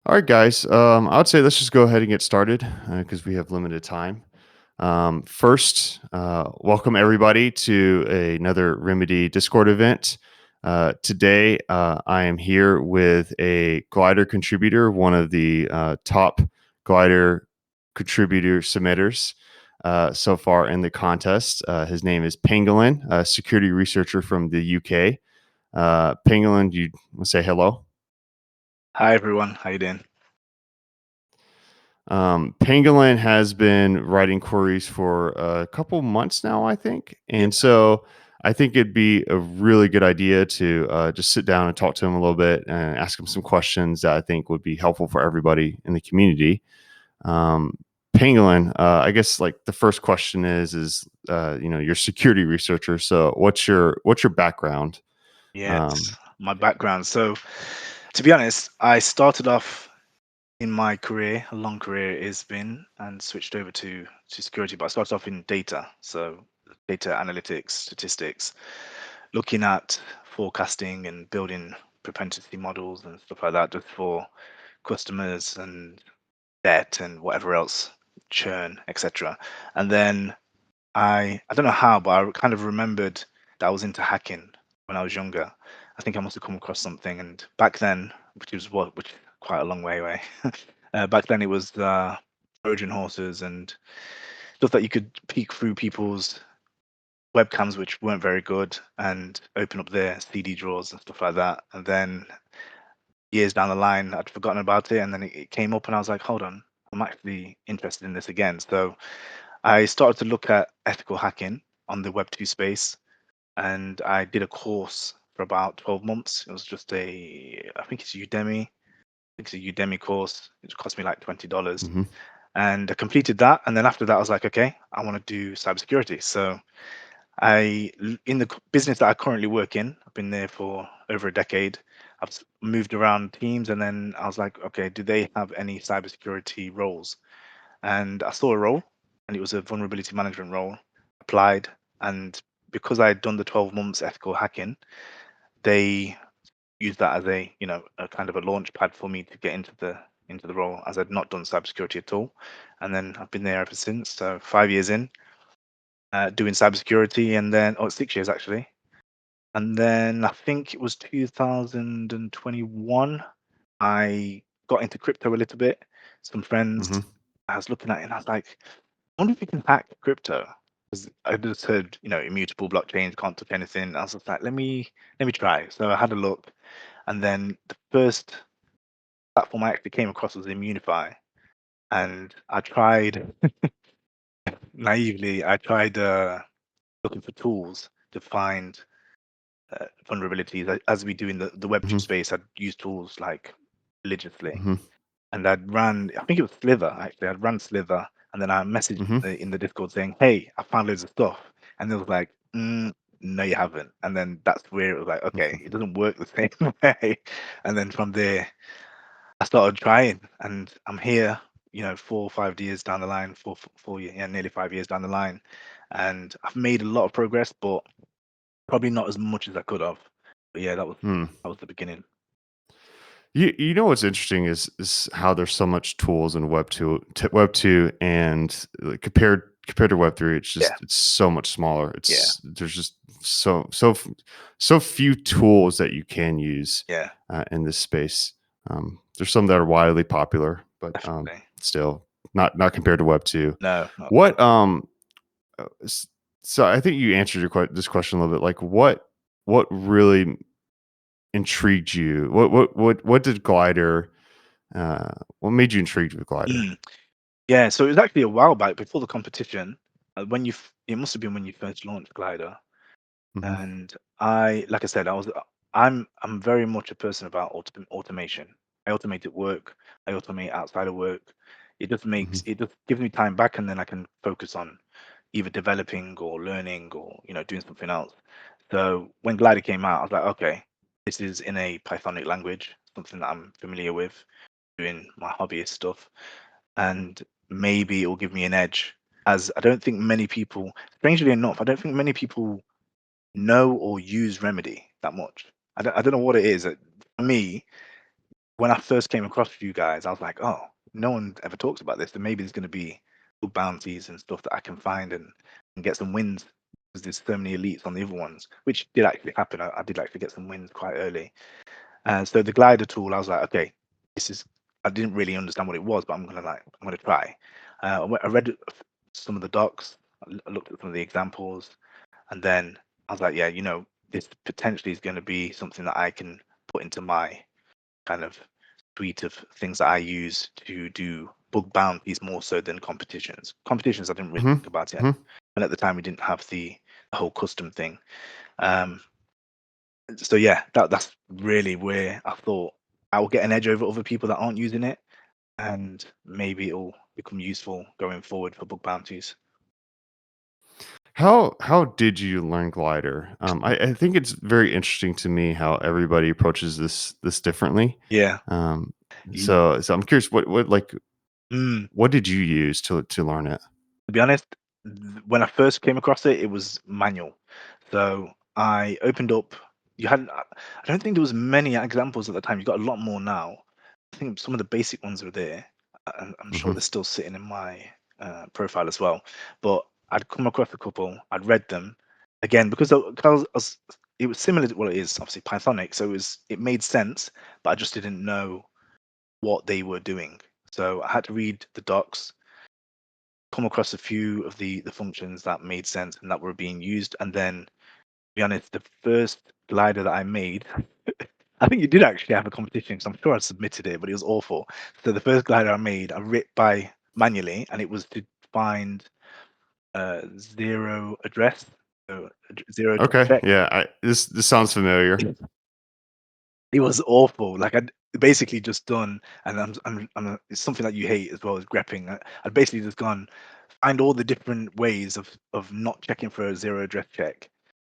All right, guys. I would say let's just go ahead and get started because we have limited time. First, welcome everybody to another Remedy Discord event. Today, I am here with a glider contributor, one of the top glider contributor submitters so far in the contest. His name is Pangolin, a security researcher from the UK. Pangolin, do you want to say hello? Hi everyone, how you doing? Pangolin has been writing queries for a couple months now, I think. Yeah, And so I think it'd be a really good idea to just sit down and talk to him a little bit and ask him some questions that I think would be helpful for everybody in the community. Um, Pangolin, I guess like the first question is you're a security researcher. So what's your background? yes, Um, my background. So, to be honest, I started off in my career, a long career it's been, and switched over to security. But I started off in data, so data analytics, statistics, looking at forecasting and building propensity models and stuff like that, just for customers and debt and whatever else, churn, etc. And then I don't know how, but I kind of remembered that I was into hacking when I was younger. I think I must have come across something, and back then, which is quite a long way away. Back then, it was Trojan horses and stuff that you could peek through people's webcams, which weren't very good, and open up their CD drawers and stuff like that. And then years down the line, I'd forgotten about it, and then it came up, and I was like, hold on, I'm actually interested in this again. So I started to look at ethical hacking on the Web2 space, and I did a course for about 12 months. It was just I think it's Udemy. I think it's a Udemy course. It cost me like $20. mhm, And I completed that. And then after that, I was like, okay, I want to do cybersecurity. So in the business that I currently work in, I've been there for over a decade. I've moved around teams, and then I was like, okay, do they have any cybersecurity roles? And I saw a role, and it was a vulnerability management role. Applied, and because I had done the 12 months ethical hacking, they used that as a kind of a launch pad for me to get into the role, as I'd not done cybersecurity at all. And then I've been there ever since. So 5 years in, doing cybersecurity, and then 6 years actually. And then I think it was 2021. I got into crypto a little bit. Some friends, mhm, I was looking at it, and I was like, I wonder if you can hack crypto. Because I just heard, immutable blockchains, can't touch anything. I was just like, let me try. So I had a look, and then the first platform I actually came across was Immunify, and I tried naively. I tried looking for tools to find vulnerabilities, as we do in the Web2 mhm, space. I'd use tools like religiously, mhm, and I'd ran. I think it was Sliver actually. I'd run Sliver, and then I messaged mhm, in the Discord saying, "Hey, I found loads of stuff," and they was like, "No, you haven't." And then that's where it was like, "Okay, it mhm. doesn't work the same way." And then from there, I started trying, and I'm here. 4 or 5 years down the line, 4 years, yeah, nearly 5 years down the line, and I've made a lot of progress, but probably not as much as I could have. But yeah, that was Hmm. that was the beginning. You know what's interesting is how there's so much tools in Web 2 and like, compared to Web 3, Yeah, it's so much smaller. yeah, There's just so few tools that you can use yeah, in this space. There's some that are widely popular, but definitely. still not compared to Web 2. No, not at all. What uh, s- so I think you answered this question a little bit. Like what really intrigued you? What did Glider what made you intrigued with Glider? Mm. Yeah, so it was actually a while back before the competition. It must have been when you first launched Glider, Mhm, and like I said, I'm very much a person about automation. I automate at work. I automate outside of work. mhm, It just gives me time back, and then I can focus on either developing or learning or doing something else. So when Glider came out, I was like, okay, this is in a Pythonic language, something that I'm familiar with, doing my hobbyist stuff, and maybe it will give me an edge. As I don't think many people, strangely enough, I don't think many people know or use Remedy that much. I don't know what it is. For me, when I first came across you guys, I was like, oh, no one ever talks about this. Then maybe there's going to be good bounties and stuff that I can find and get some wins because there's so many elites on the other ones, which did actually happen. I did actually get some wins quite early. And so the glider tool, I was like, okay, this is. I didn't really understand what it was, but I'm gonna try. I read some of the docs, I looked at some of the examples, and then I was like, yeah, this potentially is going to be something that I can put into my kind of suite of things that I use to do bug bounties more so than competitions. Competitions, I didn't really Hmm. think about it, Hmm. and at the time we didn't have the whole custom thing. Um, so yeah, that's really where I thought I will get an edge over other people that aren't using it, and maybe it'll become useful going forward for bug bounties. How did you learn glider? I think it's very interesting to me how everybody approaches this differently. Yeah. Um, You, so I'm curious, mm, what did you use to learn it? to be honest, when I first came across it, it was manual. So I opened up. You hadn't. I don't think there was many examples at the time. You got a lot more now. I think some of the basic ones were there, and I'm sure Hmm. they're still sitting in my profile as well. But I'd come across a couple. I'd read them again because it was similar to what it is, obviously Pythonic. So it made sense, but I just didn't know what they were doing. So I had to read the docs, come across a few of the functions that made sense and that were being used, and then to be honest, the first glider that I made, I think you did actually have a competition because I'm sure I submitted it, but it was awful. So the first glider I made, I writ by manually, and it was to find zero address, so zero address Okay, check. yeah, this sounds familiar. It was awful. Like I'd basically just done, and it's something that you hate as well as grepping. I'd basically just gone find all the different ways of not checking for a zero address check,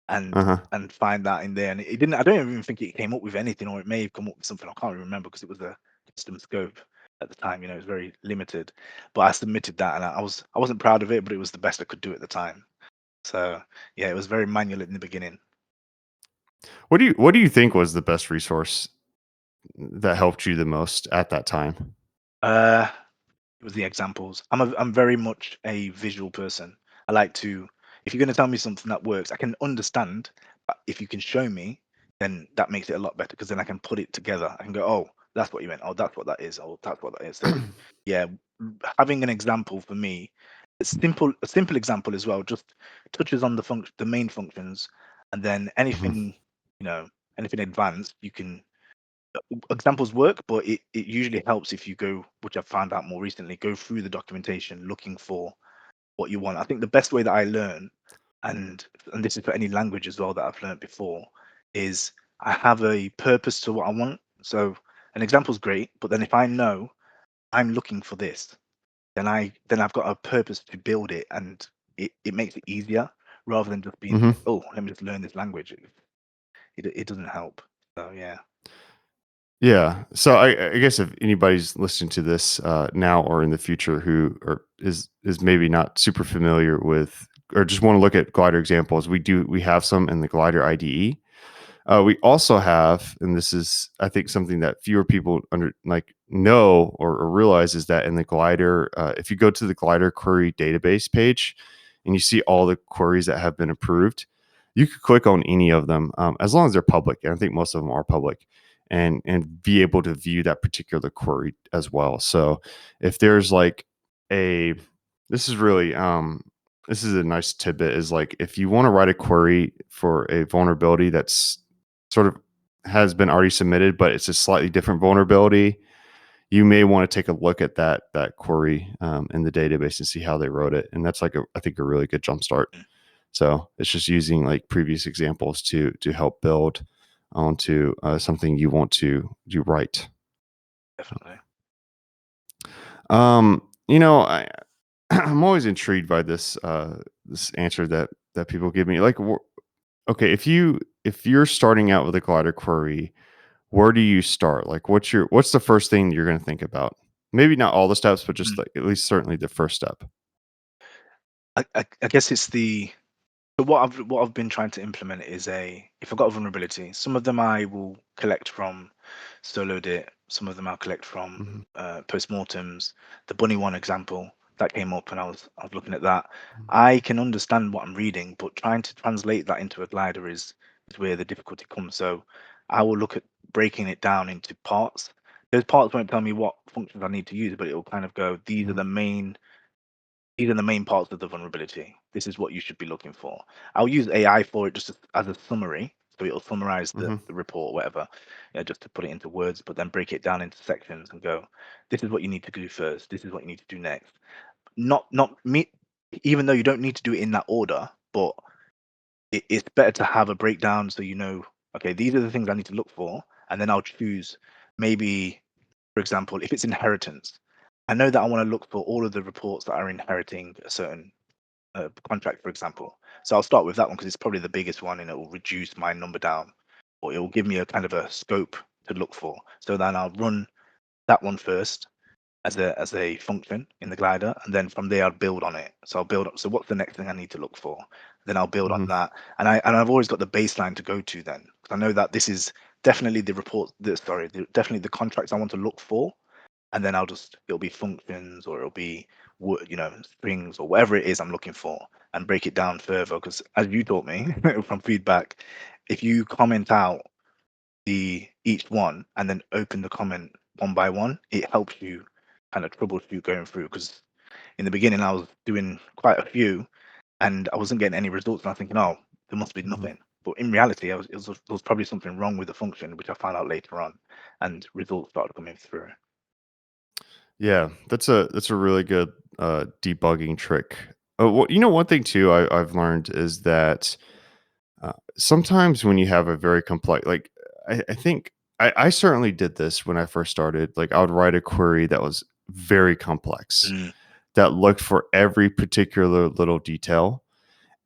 and Uh-huh. and find that in there. And it didn't. I don't even think it came up with anything, or it may have come up with something. I can't really remember because it was a custom scope at the time. It was very limited. But I submitted that, and I wasn't proud of it, but it was the best I could do at the time. So yeah, it was very manual in the beginning. What do you think was the best resource that helped you the most at that time? Uh, it was the examples. I'm very much a visual person. I like to, if you're going to tell me something that works, I can understand, but if you can show me, then that makes it a lot better because then I can put it together. I can go, oh, that's what you meant. Oh, that's what that is. Oh, that's what that is. So yeah, having an example for me, a simple example as well, just touches on the main functions, and then Mhm. anything, you know, anything advanced, you can examples work, but it usually helps if you go, which I've found out more recently, go through the documentation looking for what you want. I think the best way that I learn, and and this is for any language as well that I've learned before, is I have a purpose to what I want. So an example's great, but then if I know I'm looking for this, then I've got a purpose to build it, and it makes it easier rather than just being Mhm. like, oh, let me just learn this language. It doesn't help. So yeah. Yeah. So I guess if anybody's listening to this now or in the future is maybe not super familiar with or just want to look at glider examples, we have some in the glider IDE. We also have, and this is I think something that fewer people know or realize is that in the glider, if you go to the glider query database page and you see all the queries that have been approved, you could click on any of them as long as they're public. And I think most of them are public, and be able to view that particular query as well. So if there's like a this is really this is a nice tidbit is like if you want to write a query for a vulnerability that's sort of has been already submitted, but it's a slightly different vulnerability, you may want to take a look at that query in the database and see how they wrote it. And that's I think a really good jump start. So it's just using like previous examples to help build onto something you want to do right. Definitely. I I'm always intrigued by this answer that people give me. Okay, if you're starting out with a glider query, where do you start? Like, what's the first thing you're going to think about? Maybe not all the steps, but just Mm. like at least certainly the first step. I guess it's the So what I've been trying to implement is if I've got a vulnerability, some of them I will collect from Solodit, some of them I'll collect from Mhm, postmortems. The bunny one example that came up, and I was looking at that. mhm, I can understand what I'm reading, but trying to translate that into a glider is where the difficulty comes. So I will look at breaking it down into parts. Those parts won't tell me what functions I need to use, but it will kind of go, mhm, these are the main parts of the vulnerability. This is what you should be looking for. I'll use AI for it just as a summary. So it'll summarize mhm, the report or whatever, just to put it into words, but then break it down into sections and go, this is what you need to do first. This is what you need to do next. Not me, even though you don't need to do it in that order, but it's better to have a breakdown so you know, okay, these are the things I need to look for. And then I'll choose maybe, for example, if it's inheritance, I know that I want to look for all of the reports that are inheriting a certain contract, for example. So I'll start with that one because it's probably the biggest one, and it will reduce my number down, or it will give me a kind of a scope to look for. So then I'll run that one first as a function in the glider, and then from there I'll build on it. So I'll build up. So what's the next thing I need to look for? Then I'll build on mhm, that, and I've always got the baseline to go to then. 'Cause I know that this is definitely the report. Definitely the contracts I want to look for, and then it'll be functions, or it'll be strings, or whatever it is I'm looking for, and break it down further. Because as you taught me from feedback, if you comment out the each one and then open the comment one by one, it helps you kind of troubleshoot going through. Because in the beginning I was doing quite a few and I wasn't getting any results, and I was thinking, oh, there must be mhm. nothing. But in reality, there was probably something wrong with the function, which I found out later on, and results started coming through. Yeah, that's a really good debugging trick. One thing too I've learned is that sometimes when you have a very complex, like I think I certainly did this when I first started. Like I would write a query that was very complex, Mm, that looked for every particular little detail,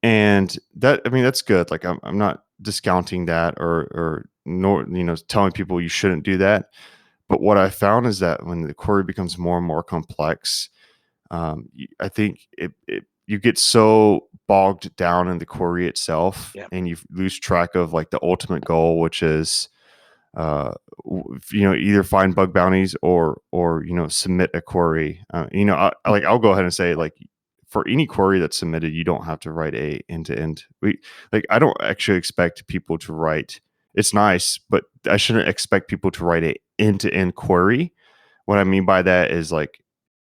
and that I mean that's good. Like I'm not discounting that or nor telling people you shouldn't do that. But what I found is that when the query becomes more and more complex, I think you get so bogged down in the query itself, yeah, and you lose track of like the ultimate goal, which is uh, either find bug bounties or submit a query. I'll go ahead and say like for any query that's submitted, you don't have to write a end to end. I don't actually expect people to write. It's nice, but I shouldn't expect people to write a end to end query. What I mean by that is like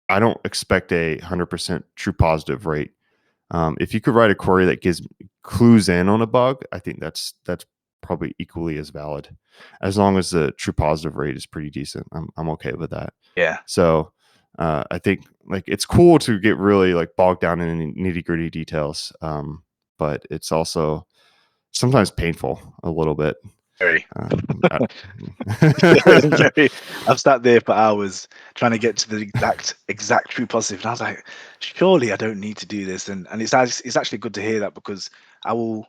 I don't expect a 100% true positive rate. If you could write a query that gives clues in on a bug, I think that's probably equally as valid, as long as the true positive rate is pretty decent. I'm okay with that. yeah, So I think like it's cool to get really like bogged down in nitty gritty details, but it's also sometimes painful a little bit. very. I- Very. I've sat there for hours trying to get to the exact true positive, and I was like, surely I don't need to do this. And it's actually good to hear that, because I will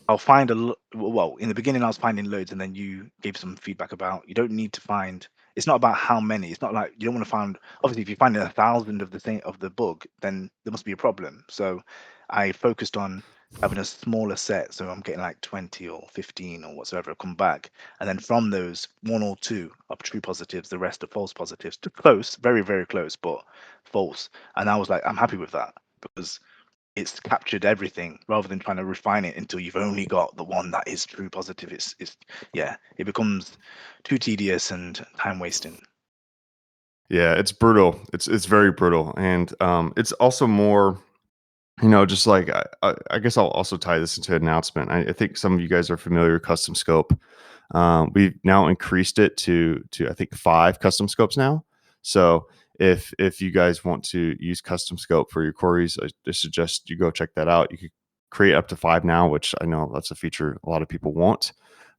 I'll find well, in the beginning I was finding loads, and then you gave some feedback about you don't need to find. It's not about how many. It's not like you don't want to find. Obviously, if you find 1,000 of the thing of the bug, then there must be a problem. So I focused on having a smaller set, so I'm getting like 20 or 15 or whatsoever come back, and then from those, one or two are true positives, the rest are false positives. To close, very very close, but false. And I was like, I'm happy with that, because it's captured everything rather than trying to refine it until you've only got the one that is true positive. It's yeah, it becomes too tedious and time wasting. yeah, it's brutal. It's very brutal, and it's also more. Just like I guess I'll also tie this into an announcement. I think some of you guys are familiar with custom scope. We've now increased it to I think 5 custom scopes now. So if you guys want to use custom scope for your queries, I suggest you go check that out. You could create up to 5 now, which I know that's a feature a lot of people want.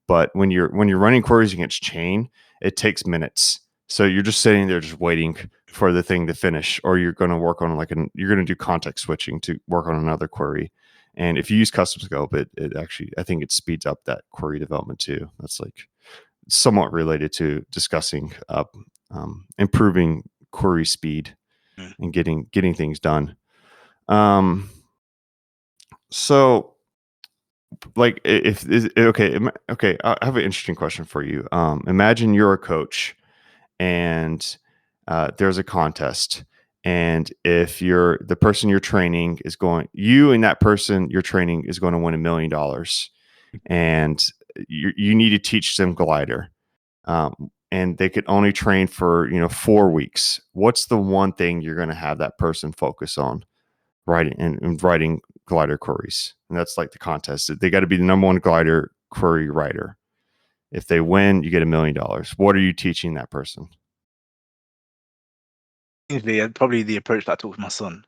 But when you're running queries against chain, it takes minutes. So you're just sitting there just waiting for the thing to finish, or you're going to work on you're going to do context switching to work on another query. And if you use custom scope, it actually I think it speeds up that query development too. That's like somewhat related to discussing improving query speed Mm. and getting things done. Um, so like if is okay, okay, I have an interesting question for you. Imagine you're a coach and there's a contest, and if you're the person you're training is going, you and that person you're training is going to win $1 million, and you need to teach them glider, and they could only train for 4 weeks. What's the one thing you're going to have that person focus on? Writing glider queries, and that's like the contest. They got to be the number one glider query writer. If they win, you get $1 million. What are you teaching that person? Usually, probably the approach that I took with my son.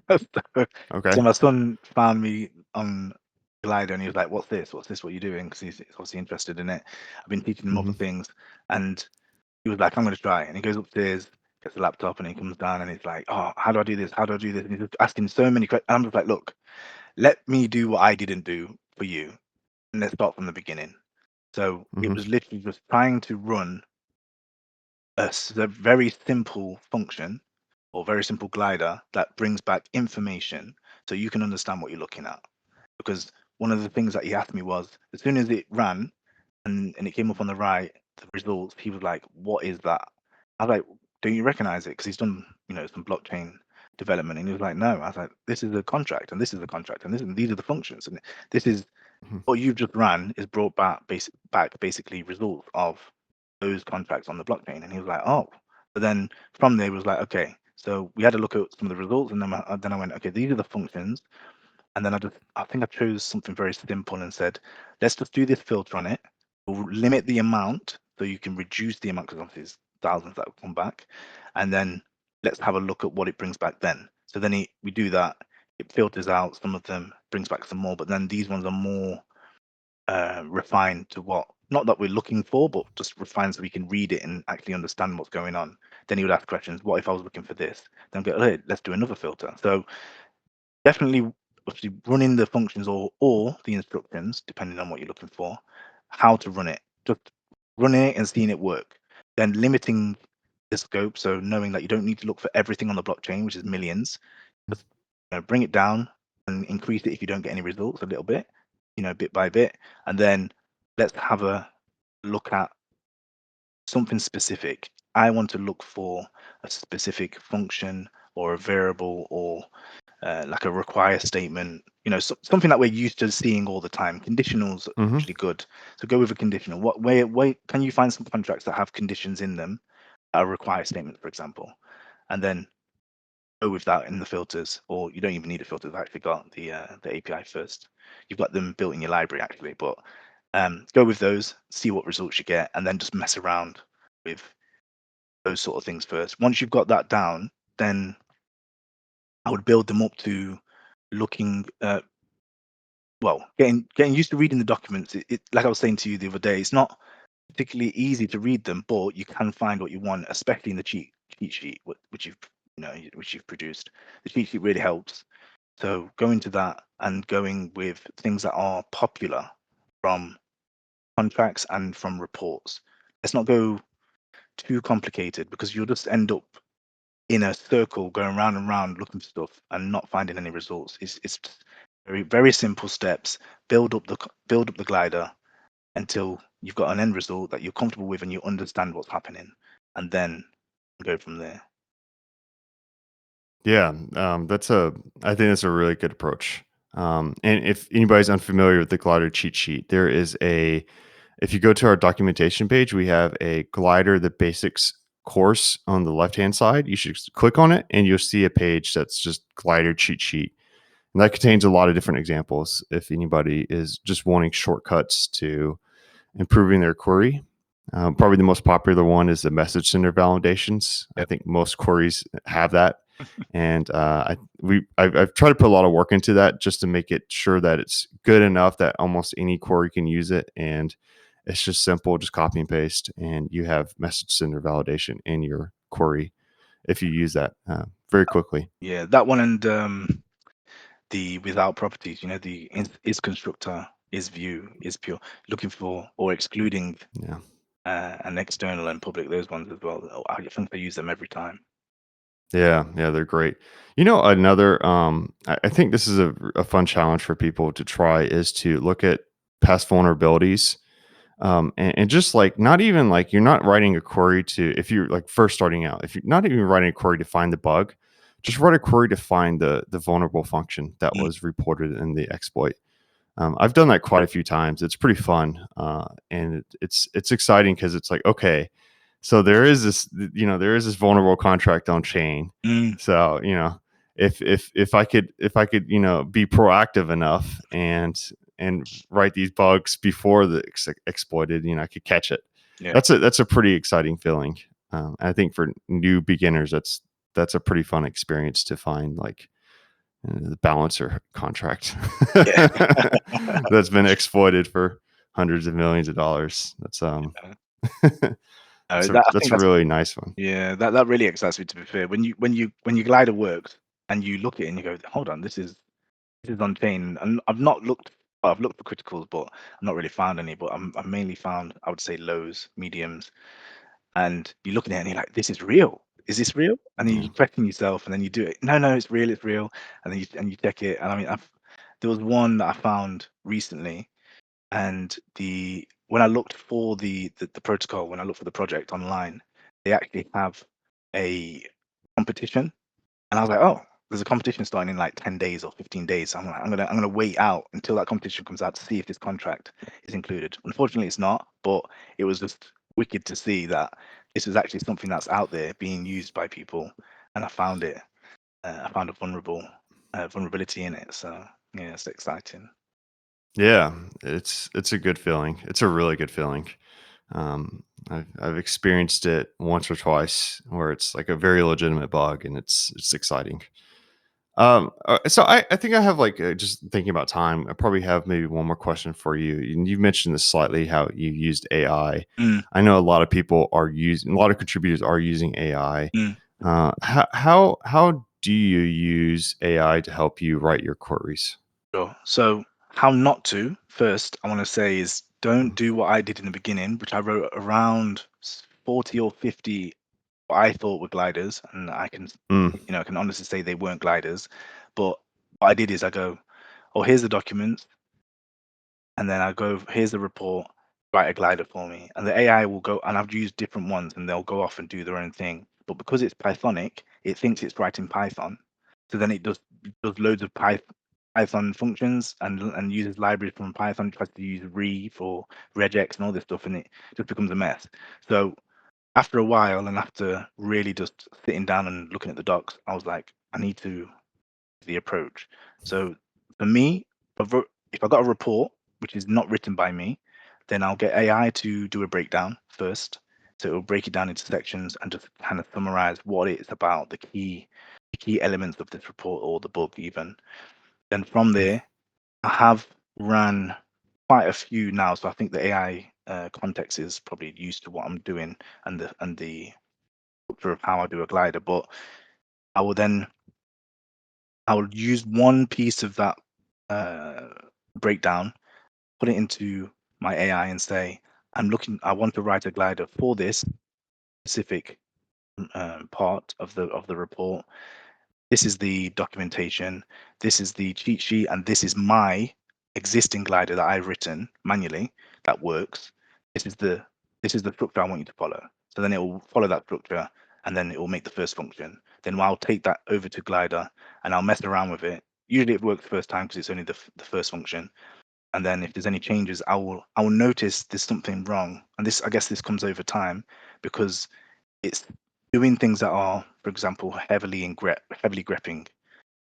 so, Okay. so my son found me on Glider and he was like, "What's this? What's this? What are you doing?" Because he's obviously interested in it. I've been teaching him other Hmm. things, and he was like, "I'm going to try." And he goes upstairs, gets the laptop, and he comes down and he's like, "Oh, how do I do this? How do I do this?" And he's just asking so many questions. I'm just like, "Look, let me do what I didn't do for you, and let's start from the beginning." So it Hmm. was literally just trying to run a very simple function or very simple glider that brings back information so you can understand what you're looking at. Because one of the things that he asked me was, as soon as it ran and it came up on the right, the results, he was like, "What is that?" I was like, "Don't you recognize it?" Because he's done, some blockchain development, and he was like, "No." I was like, "This is a contract, and this is a contract, and these are the functions, and this is Hmm. what you've just ran is brought back basically results of those contracts on the blockchain." And he was like, "Oh." But then from there, it was like, okay. So we had to look at some of the results, and then I went, okay, these are the functions. And then I think I chose something very simple and said, let's just do this filter on it. We'll limit the amount so you can reduce the amount because obviously there's thousands that will come back. And then let's have a look at what it brings back then. So then we do that. It filters out some of them, brings back some more, but then these ones are more refined to what not that we're looking for, but just refined so we can read it and actually understand what's going on. Then he would ask questions. What if I was looking for this? Then go, hey, let's do another filter. So definitely, obviously, running the functions or the instructions, depending on what you're looking for, how to run it. Just running it and seeing it work. Then limiting the scope, so knowing that you don't need to look for everything on the blockchain, which is millions. Just bring it down and increase it if you don't get any results a little bit, bit by bit, and then let's have a look at something specific. I want to look for a specific function or a variable or like a require statement, something that we're used to seeing all the time. Conditionals are Hmm. usually good. So go with a conditional. What way can you find some contracts that have conditions in them that are require statement, for example? And then go with that in the filters, or you don't even need a filter. I've actually got the API first. You've got them built in your library actually, but go with those, see what results you get, and then just mess around with those sort of things first. Once you've got that down, then I would build them up to looking well, getting used to reading the documents. It like I was saying to you the other day, it's not particularly easy to read them, but you can find what you want, especially in the cheat sheet which which you've produced. The cheat sheet really helps. So going to that and going with things that are popular from contracts and from reports. Let's not go too complicated because you'll just end up in a circle going round and round looking for stuff and not finding any results. It's very very simple steps. Build up the glider until you've got an end result that you're comfortable with and you understand what's happening, and then go from there. Yeah, I think that's a really good approach. And if anybody's unfamiliar with the glider cheat sheet, if you go to our documentation page, we have a glider, the basics course on the left hand side. You should click on it and you'll see a page that's just glider cheat sheet. And that contains a lot of different examples if anybody is just wanting shortcuts to improving their query. Probably the most popular one is the message sender validations. I Yep. think most queries have that, and I've tried to put a lot of work into that just to make it sure that it's good enough that almost any query can use it, and it's just simple, just copy and paste, and you have message sender validation in your query if you use that very quickly. Yeah, that one and the without properties, the is constructor, is view, is pure, looking for or excluding Yeah. and external and public, those ones as well. I think I use them every time. Yeah, yeah, they're great. Another, I think this is a fun challenge for people to try is to look at past vulnerabilities. And just like not even like you're not writing a query to if you're like first starting out, if you're not even writing a query to find the bug, just write a query to find the vulnerable function that Mm, was reported in the exploit. I've done that quite a few times. It's pretty fun, and it's exciting because it's like, okay, so there is this vulnerable contract on chain. mm, So if I could be proactive enough and write these bugs before the exploited, I could catch it. yeah, That's a pretty exciting feeling. I think for new beginners, that's a pretty fun experience to find like the balancer contract yeah. that's been exploited for hundreds of millions of dollars. That's a That I that's think a that's really nice one. yeah. That really excites me. To be fair, when your glider works and you look at it and you go, hold on, this is on chain, and I've not looked. Well, I've looked for criticals, but I've not really found any. But I've mainly found, I would say, lows, mediums, and you're looking at it and you're like, this is real. Is this real? And then Yeah. you question yourself, and then you do it. No, no, it's real. It's real. And then you check it. And I mean, there was one that I found recently, and the when I looked for the protocol, when I looked for the project online, they actually have a competition, and I was like, oh, there's a competition starting in like 10 days or 15 days. So I'm like, I'm gonna wait out until that competition comes out to see if this contract is included. Unfortunately, it's not, but it was just wicked to see that this is actually something that's out there being used by people, and I found it. I found a vulnerability in it. So yeah, it's exciting. Yeah, it's a good feeling. It's a really good feeling. I've experienced it once or twice where it's like a very legitimate bug and it's exciting. So I think I have like just thinking about time. I probably have maybe one more question for you. And you mentioned this slightly how you used AI. Mm, I know a lot of people are using, a lot of contributors are using AI. mm. How do you use AI to help you write your queries? Sure. So, how not to, first, I want to say is don't do what I did in the beginning, which I wrote around 40 or 50 what I thought were gliders, and Mm, I can honestly say they weren't gliders. But what I did is I go, oh, here's the documents, and then I go, here's the report, write a glider for me. And the AI will go, and I've used different ones, and they'll go off and do their own thing. But because it's Pythonic, it thinks it's writing Python. So then it does loads of Python functions and uses libraries from Python, tries to use re for regex and all this stuff, and it just becomes a mess. So after a while, and after really just sitting down and looking at the docs, I was like, I need to the approach. So for me, if I got a report which is not written by me, then I'll get AI to do a breakdown first. So it'll break it down into sections and just kind of summarize what it's about, the key elements of this report or the book even. Then from mm, there, I have ran quite a few now, so I think the AI context is probably used to what I'm doing and the structure of how I do a glider. But I will then I will use one piece of that uh, breakdown, put it into my AI and say, I want to write a glider for this specific part of the report. This is the documentation, this is the cheat sheet, and this is my existing glider that I've written manually that works. This is the this is the structure I want you to follow. So then it will follow that structure, and then it will make the first function. Then I'll take that over to glider and I'll mess around with it. Usually it works the first time because it's only the first function. And then if there's any changes, I will notice there's something wrong. And this I guess this comes over time because it's doing things that are, for example, heavily grepping.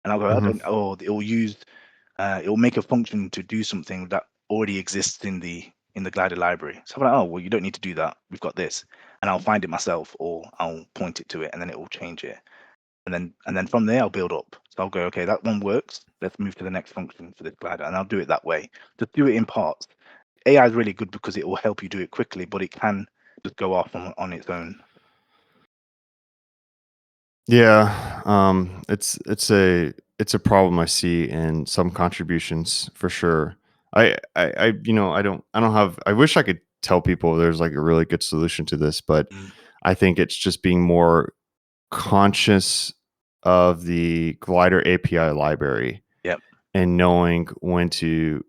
And I'll go, I mhm. don't, or it will make a function to do something that already exists in the glider library. So I'm like, oh well, you don't need to do that. We've got this, and I'll find it myself, or I'll point it to it, and then it will change it. And then from there, I'll build up. So I'll go, okay, that one works. Let's move to the next function for this glider, and I'll do it that way. Just do it in parts. AI is really good because it will help you do it quickly, but it can just go off on its own. Yeah, it's a problem I see in some contributions for sure. I don't have. I wish I could tell people there's like a really good solution to this, but Mm, I think it's just being more conscious of the glider API library Yep. and knowing when to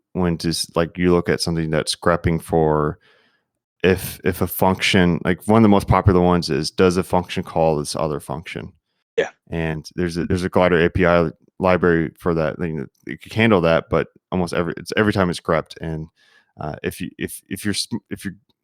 like you look at something that's grepping for if a function, like one of the most popular ones is, does a function call this other function? Yeah. And there's a glider API library for that thing that it can handle that, but almost every time it's grepped. And if you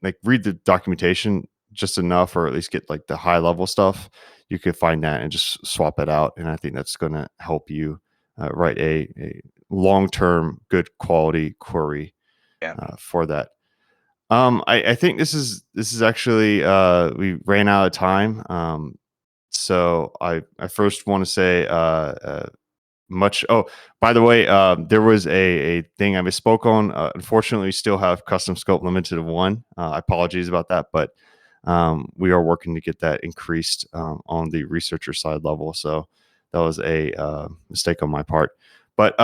like read the documentation just enough, or at least get like the high level stuff, you could find that and just swap it out. And I think that's going to help you write a long term good quality query Yeah. for that. I think this is actually we ran out of time. So I first want to say much. Oh, by the way, there was a thing I misspoke on. Unfortunately, we still have custom scope limited to one. Apologies about that, but we are working to get that increased on the researcher side level. So that was a mistake on my part. But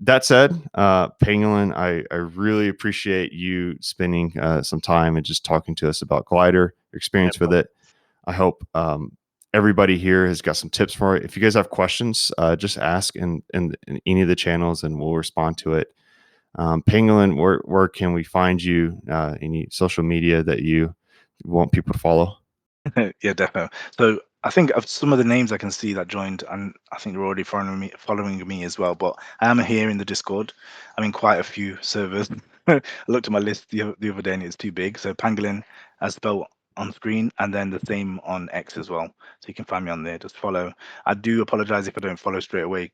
that said, Pangolin, I really appreciate you spending some time and just talking to us about Glider, your No experience with problem. it. I hope everybody here has got some tips for it. If you guys have questions, just ask in any of the channels, and we'll respond to it. Pangolin, where can we find you? Any social media that you want people to follow? Yeah, definitely. So I think of some of the names I can see that joined, and I think they're already following me as well. But I am here in the Discord. I'm in quite a few servers. I looked at my list the other day and it's too big. So Pangolin as spelled on screen, and then the same on X as well. So you can find me on there. Just follow. I do apologize if I don't follow straight away.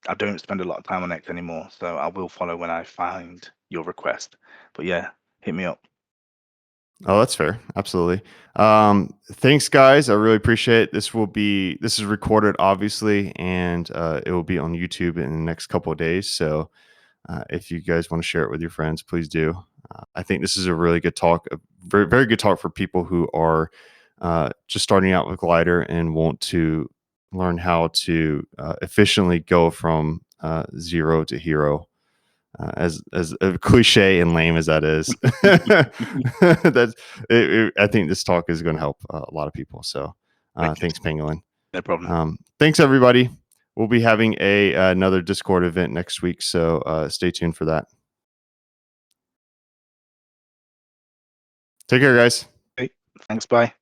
I don't spend a lot of time on X anymore, so I will follow when I find your request. But yeah, hit me up. Oh, that's fair. Absolutely. Thanks, guys. I really appreciate it. This is recorded, obviously, and it will be on YouTube in the next couple of days. So if you guys want to share it with your friends, please do. I think this is a really good talk, a very, very good talk for people who are just starting out with Glider and want to learn how to efficiently go from zero to hero. As a cliche and lame as that is, I think this talk is going to help a lot of people. So, Wicked. thanks, Pangolin. No problem. Thanks, everybody. We'll be having another Discord event next week, so stay tuned for that. Take care, guys. Okay. Thanks. Bye.